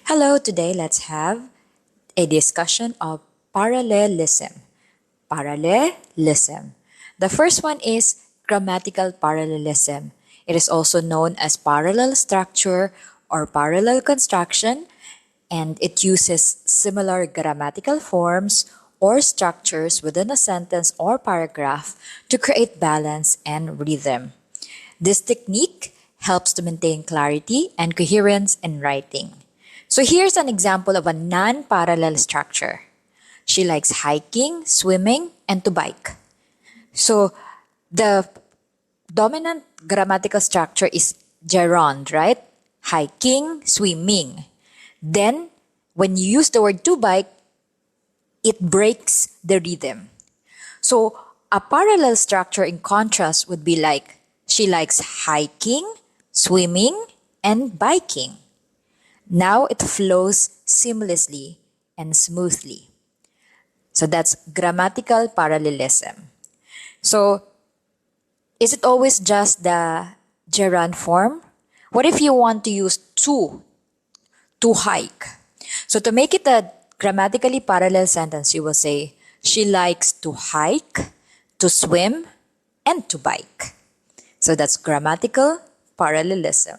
Hello, today let's have a discussion of parallelism. Parallelism. The first one is grammatical parallelism. It is also known as parallel structure or parallel construction, and it uses similar grammatical forms or structures within a sentence or paragraph to create balance and rhythm. This technique helps to maintain clarity and coherence in writing. So here's an example of a non-parallel structure. She likes hiking, swimming, and to bike. So the dominant grammatical structure is gerund, right? Hiking, swimming. Then, when you use the word to bike, it breaks the rhythm. So a parallel structure in contrast would be like, she likes hiking, swimming, and biking. Now it flows seamlessly and smoothly. So that's grammatical parallelism. So is it always just the gerund form? What if you want to use to hike? So to make it a grammatically parallel sentence, you will say, she likes to hike, to swim, and to bike. So that's grammatical parallelism.